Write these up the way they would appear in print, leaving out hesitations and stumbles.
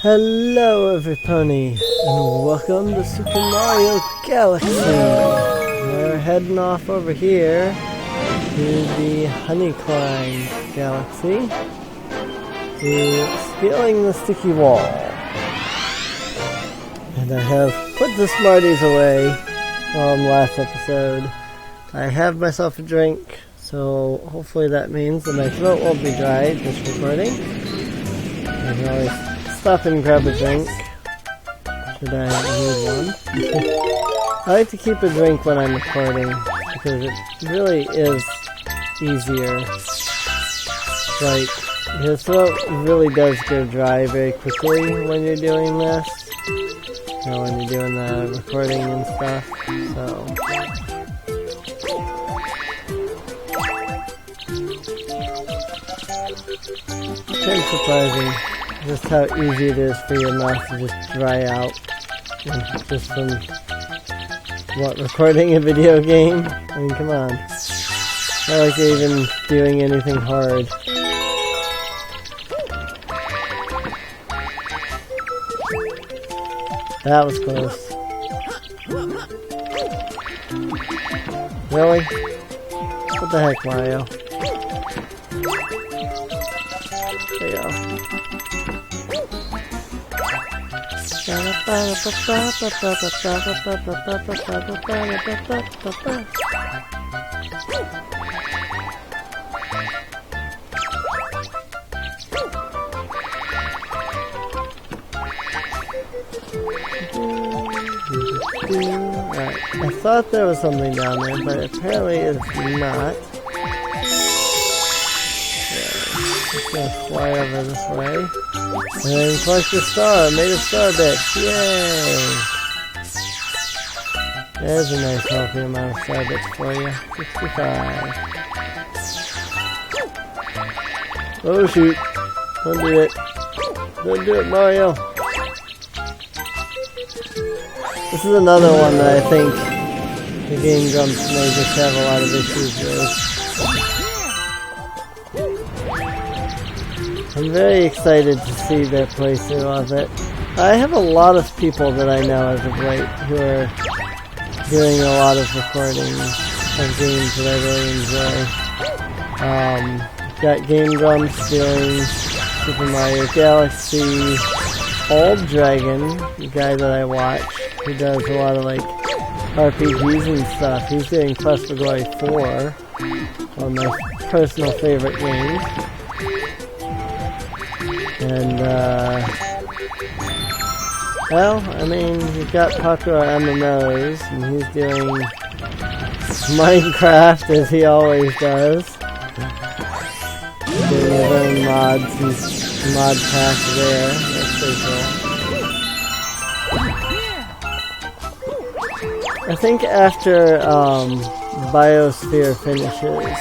Hello everybody, and welcome to Super Mario Galaxy. We're heading off over here to the Honeyclimb Galaxy to scaling the sticky wall. And I have put the Smarties away from last episode. I have myself a drink, so hopefully that means that my throat won't be dry this recording. I can always stop and grab a drink should I need one. I like to keep a drink when I'm recording because it really is easier. Like, your throat really does go dry very quickly when you're doing this. You know, when you're doing the recording and stuff. So it's kind of surprising just how easy it is for your mouth to just dry out just from, recording a video game? I mean, come on. Not like you're even doing anything hard. That was close. Really? What the heck, Mario? There you go. Alright, I thought there was something down there, but apparently it's not. Just gonna fly over this way. And then collect the star. Made a star bit. Yay! There's a nice healthy amount of star bits for you. 65. Oh shoot. Don't do it. Don't do it, Mario. This is another one that I think the Game Grumps may just have a lot of issues with. I'm very excited to see their playthrough of it. I have a lot of people that I know as of late who are doing a lot of recordings of games that I really enjoy. Got Game Grumps doing Super Mario Galaxy. Old Dragon, the guy that I watch, who does a lot of like RPGs and stuff. He's doing Quest for Glory 4, one of my personal favorite games. And, well, I mean, you've got popular MMOs, and he's doing Minecraft, as he always does. He's doing his own mods, his mod pack there. That's pretty cool. I think after, Biosphere finishes,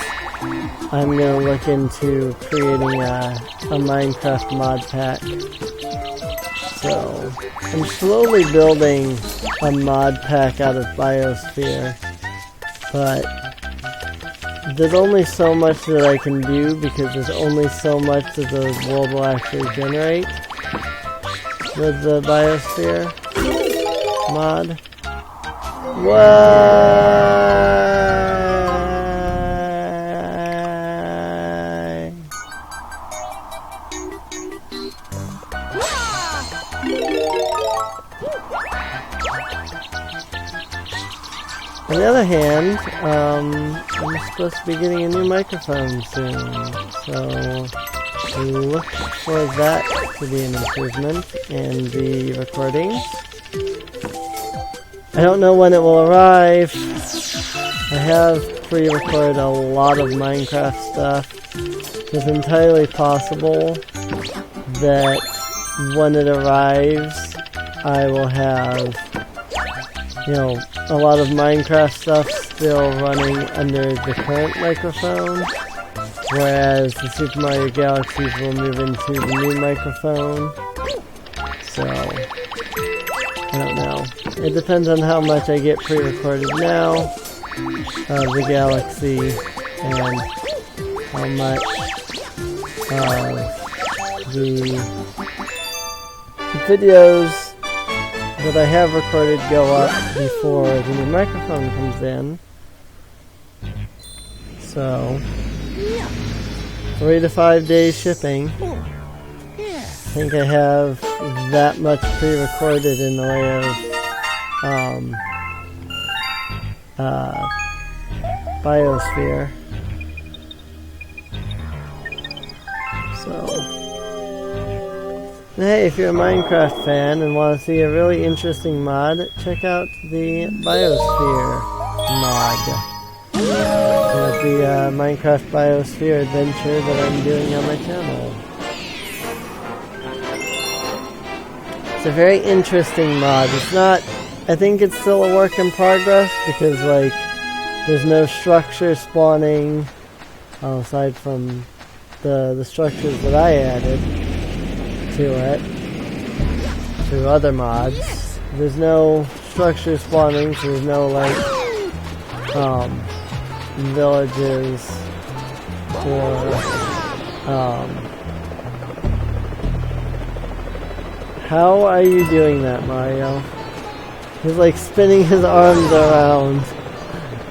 I'm gonna look into creating a Minecraft mod pack. So, I'm slowly building a mod pack out of Biosphere, but there's only so much that I can do because there's only so much that the world will actually generate with the Biosphere mod. What? On the other hand, I'm supposed to be getting a new microphone soon, so look for that to be an improvement in the recordings. I don't know when it will arrive. I have pre-recorded a lot of Minecraft stuff. It's entirely possible that when it arrives, I will have, a lot of Minecraft stuff still running under the current microphone, whereas the Super Mario Galaxies will move into the new microphone. So, I don't know. It depends on how much I get pre-recorded now of the Galaxy and how much the videos that I have recorded go up before the new microphone comes in. So 3 to 5 days shipping. I think I have that much pre-recorded in the way of Biosphere. So, hey, if you're a Minecraft fan and want to see a really interesting mod, check out the Biosphere mod. The Minecraft Biosphere adventure that I'm doing on my channel. It's a very interesting mod. It's not, I think it's still a work in progress because like there's no structure spawning aside from the structures that I added to it through other mods. There's no structure spawning, so there's no like villages or how are you doing that, Mario? He's like spinning his arms around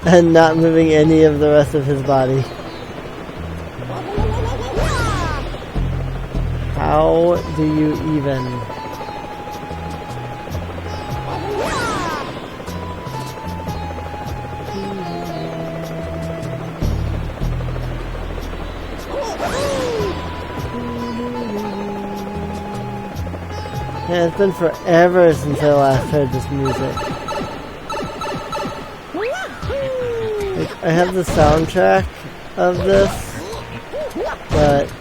and not moving any of the rest of his body. How do you even? Yeah, it's been forever since I last heard this music. Like, I have the soundtrack of this, but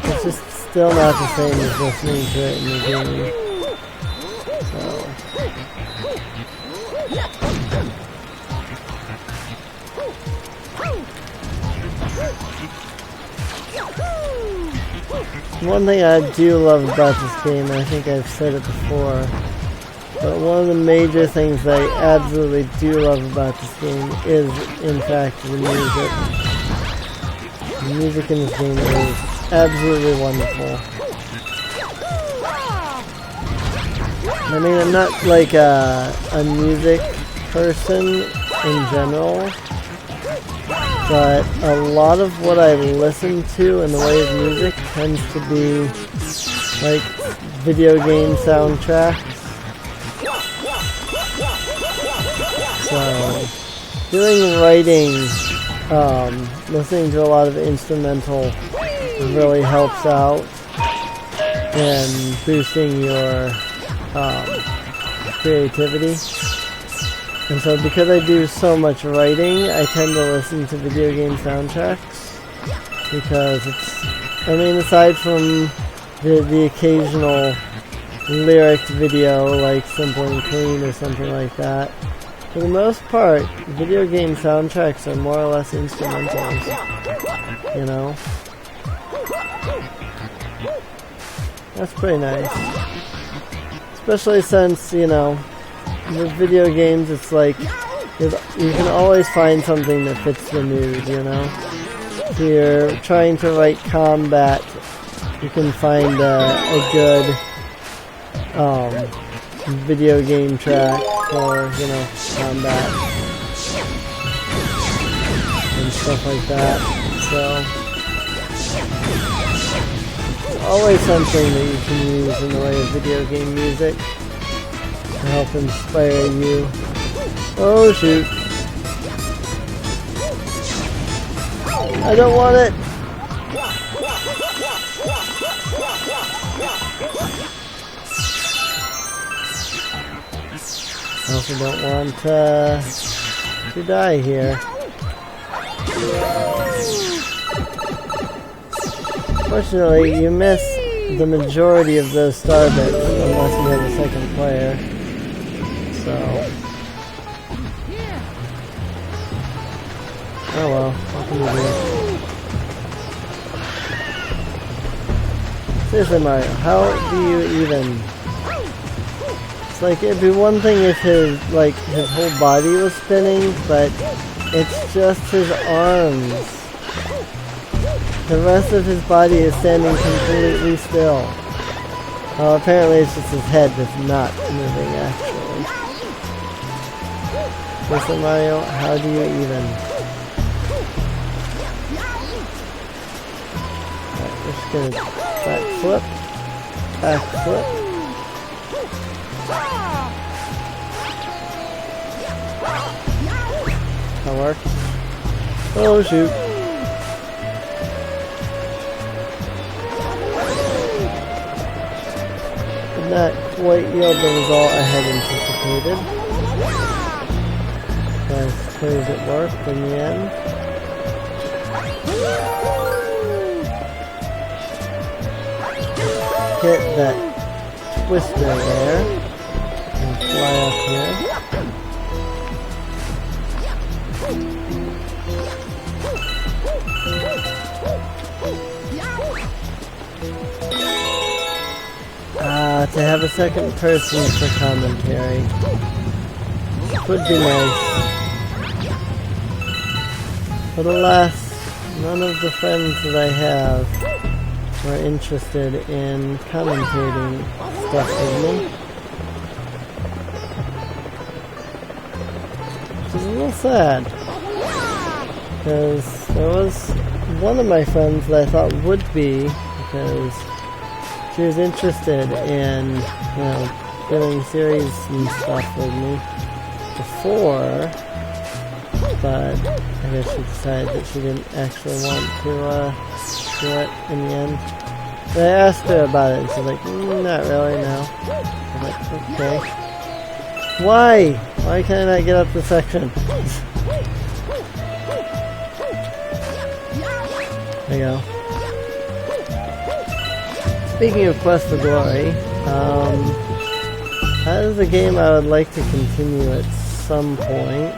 it's just still not the same as listening to it in the game. So. One thing I do love about this game, and I think I've said it before, but one of the major things that I absolutely do love about this game is, in fact, the music. The music in this game is absolutely wonderful. I mean, I'm not like a music person in general, but a lot of what I listen to in the way of music tends to be like video game soundtracks. So, doing writing, listening to a lot of instrumental really helps out in boosting your creativity. And so because I do so much writing, I tend to listen to video game soundtracks. Because it's, I mean, aside from the occasional lyric video like Simple and Clean or something like that, for the most part, video game soundtracks are more or less instrumentals, you know? That's pretty nice. Especially since, you know, with video games, it's like, you can always find something that fits the mood, you know? If you're trying to write combat, you can find a good video game track for, you know, combat and stuff like that. So, always something that you can use in the way of video game music to help inspire you. Oh shoot. I don't want it! I also don't want to die here. Fortunately, you miss the majority of those star bits unless you have a second player. So, oh well, what can you do? Seriously, Mario, how do you even? It's like it'd be one thing if his whole body was spinning, but it's just his arms. The rest of his body is standing completely still. Well, apparently it's just his head that's not moving, actually. Listen, Mario, how do you even? Alright, we're just gonna backflip. Backflip. That worked. Oh, shoot. Did not quite yield the result I had anticipated. But I suppose it worked in the end. Hit that twister there. And fly up here. To have a second person for commentary would be nice. But alas, none of the friends that I have are interested in commentating stuff with me. Which is a little sad. Because there was one of my friends that I thought would be, because she was interested in, doing series and stuff with me before, but I guess she decided that she didn't actually want to do it in the end. But I asked her about it, and she's like, not really, no. I'm like, okay. Why? Why can't I get up the section? There you go. Speaking of Quest for Glory, that is a game I would like to continue at some point.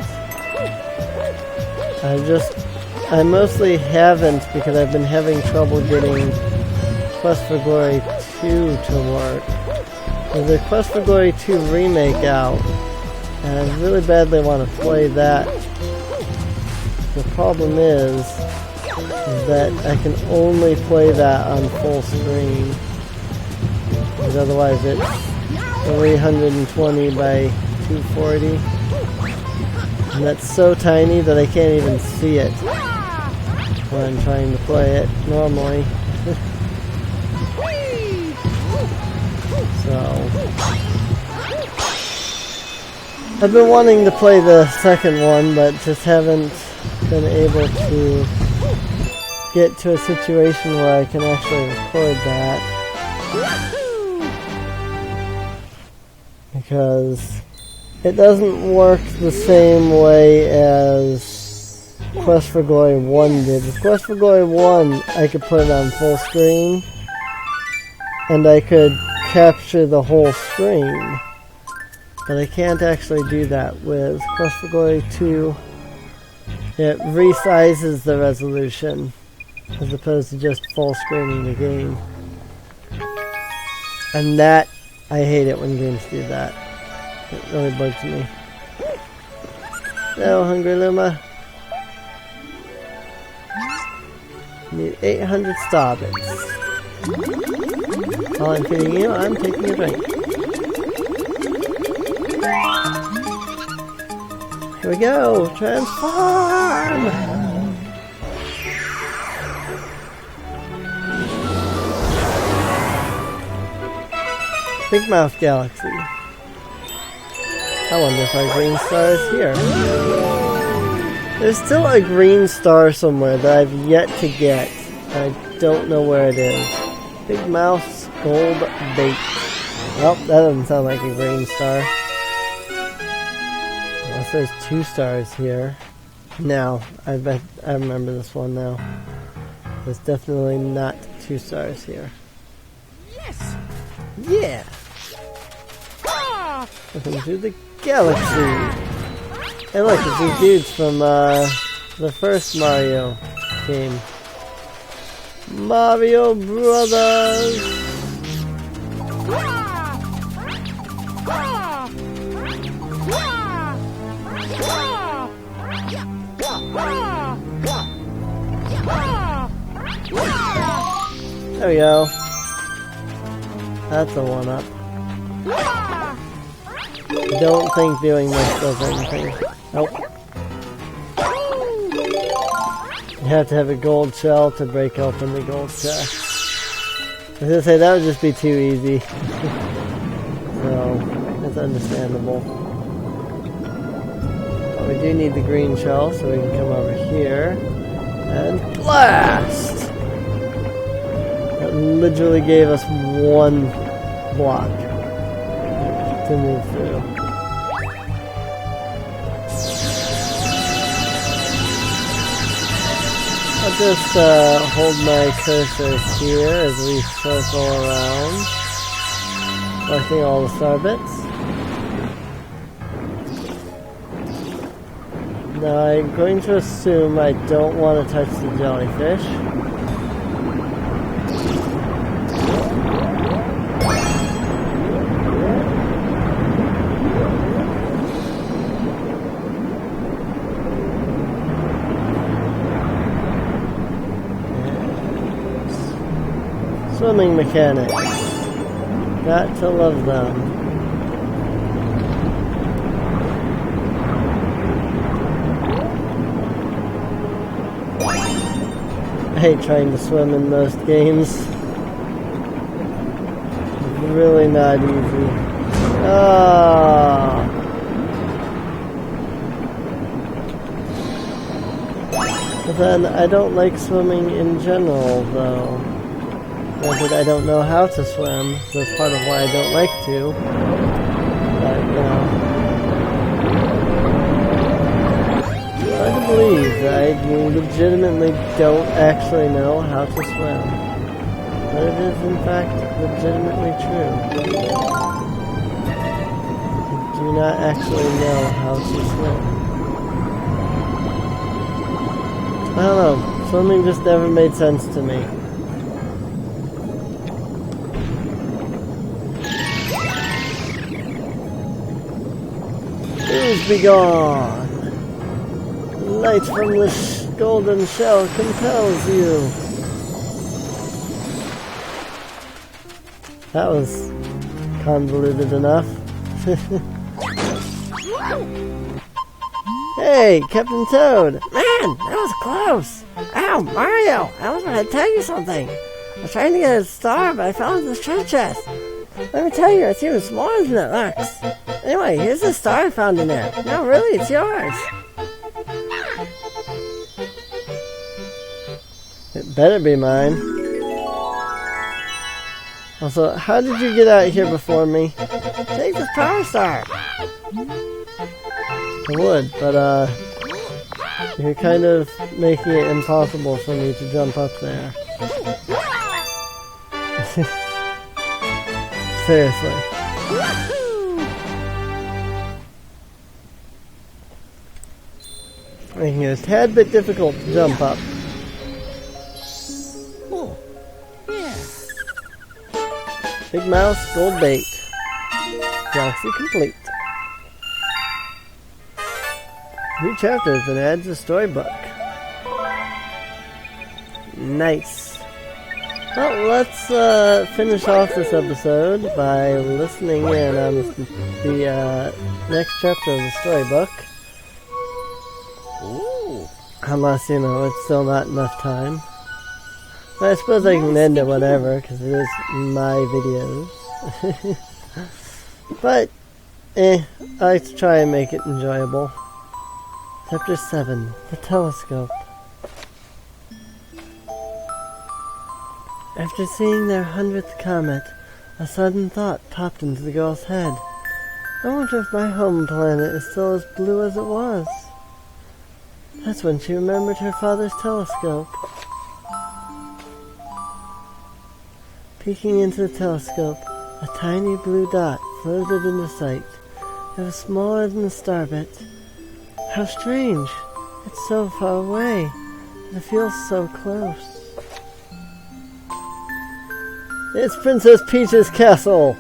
I mostly haven't because I've been having trouble getting Quest for Glory 2 to work. There's a Quest for Glory 2 remake out, and I really badly want to play that. The problem is that I can only play that on full screen. Because otherwise it's 320 by 240. And that's so tiny that I can't even see it when I'm trying to play it normally. So I've been wanting to play the second one, but just haven't been able to get to a situation where I can actually record that. Because it doesn't work the same way as Quest for Glory 1 did. With Quest for Glory 1, I could put it on full screen, and I could capture the whole screen. But I can't actually do that with Quest for Glory 2. It resizes the resolution, as opposed to just full screening the game. And that, I hate it when games do that. It really bugs me. Hello, Hungry Luma. Need 800 star bits. While I'm feeding you, I'm taking a drink. Here we go! Transform! Big Mouth Galaxy. I wonder if our green star is here. There's still a green star somewhere that I've yet to get. I don't know where it is. Big Mouth's Gold Bait. Well, that doesn't sound like a green star. Unless there's 2 stars here. Now, I remember this one now. There's definitely not 2 stars here. Yes! Yeah! Welcome to the galaxy! Hey look, it's these dudes from the first Mario game. Mario Brothers! There we go. That's a 1-up. Don't think doing this does anything. Nope. You have to have a gold shell to break open the gold chest. I was gonna say that would just be too easy. So, that's understandable. But we do need the green shell, so we can come over here and blast! That literally gave us 1 block to move through. I'll just hold my cursor here as we circle around, collecting all the star bits. Now I'm going to assume I don't want to touch the jellyfish. Swimming mechanics. Got to love them. I hate trying to swim in most games. It's really not easy. Ah. But then I don't like swimming in general, though. Granted, I don't know how to swim, so that's part of why I don't like to. But, you know. Hard to believe that I legitimately don't actually know how to swim. But it is, in fact, legitimately true. I do not actually know how to swim. I don't know. Swimming just never made sense to me. Be gone. Light from the golden shell compels you. That was convoluted enough. Hey, Captain Toad! Man, that was close! Ow, Mario! I was going to tell you something. I was trying to get a star, but I fell into the treasure chest. Let me tell you, it's even smaller than it looks. Anyway, here's the star I found in there. No, really, it's yours. It better be mine. Also, how did you get out here before me? Take this power star. I would, but you're kind of making it impossible for me to jump up there. Seriously. Making it a tad bit difficult to jump up. Oh, yeah. Big Mouse, gold bait. Galaxy complete. New chapters and adds a storybook. Nice. Well, let's finish off this episode by listening in on the next chapter of the storybook. Ooh. Unless, you know, it's still not enough time. But I suppose I can end it whenever, because it is my videos. But, I like to try and make it enjoyable. Chapter 7, The Telescope. After seeing their 100th comet, a sudden thought popped into the girl's head. I wonder if my home planet is still as blue as it was. That's when she remembered her father's telescope. Peeking into the telescope, a tiny blue dot floated into sight. It was smaller than the star bit. How strange! It's so far away, but it feels so close. It's Princess Peach's castle!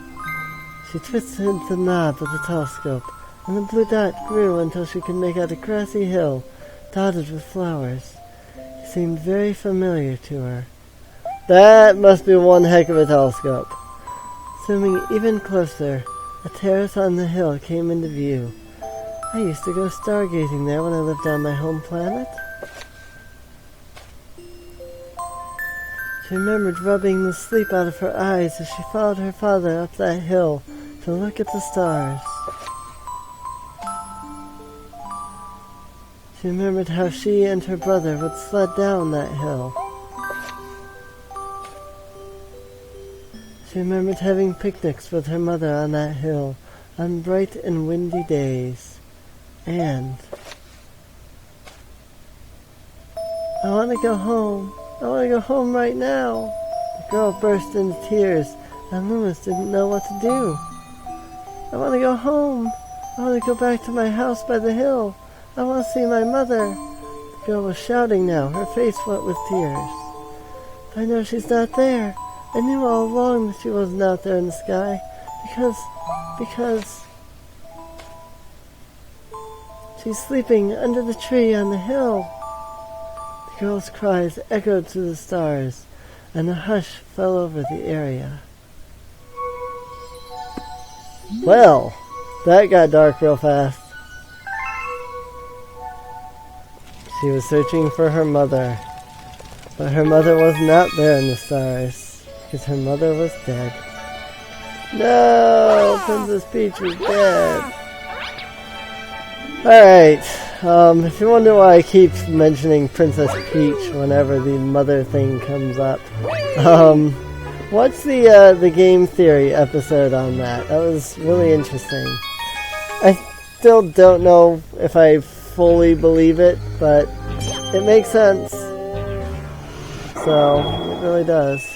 She twisted the knob of the telescope, and the blue dot grew until she could make out a grassy hill, dotted with flowers. It seemed very familiar to her. That must be one heck of a telescope. Zooming even closer, a terrace on the hill came into view. I used to go stargazing there when I lived on my home planet. She remembered rubbing the sleep out of her eyes as she followed her father up that hill to look at the stars. She remembered how she and her brother would sled down that hill. She remembered having picnics with her mother on that hill on bright and windy days. And I want to go home. I want to go home right now. The girl burst into tears, and Loomis didn't know what to do. I want to go home. I want to go back to my house by the hill. I want to see my mother. The girl was shouting now, her face wet with tears. I know she's not there. I knew all along that she wasn't out there in the sky, because she's sleeping under the tree on the hill. The girl's cries echoed through the stars, and a hush fell over the area. Well, that got dark real fast. She was searching for her mother, but her mother was not there in the stars. Because her mother was dead. No! Princess Peach was dead. Alright, if you wonder why I keep mentioning Princess Peach whenever the mother thing comes up, what's the game theory episode on that? That was really interesting. I still don't know if I fully believe it, but it makes sense. So, it really does.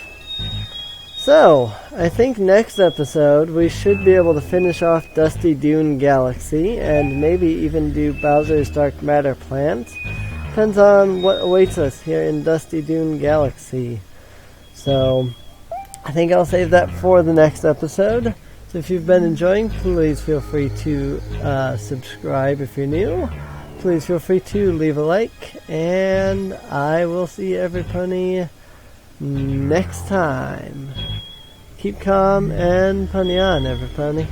So, I think next episode we should be able to finish off Dusty Dune Galaxy and maybe even do Bowser's Dark Matter plant. Depends on what awaits us here in Dusty Dune Galaxy. So, I think I'll save that for the next episode. So if you've been enjoying, please feel free to subscribe if you're new. Please feel free to leave a like, and I will see everybody next time. Keep calm and punny on, everybody.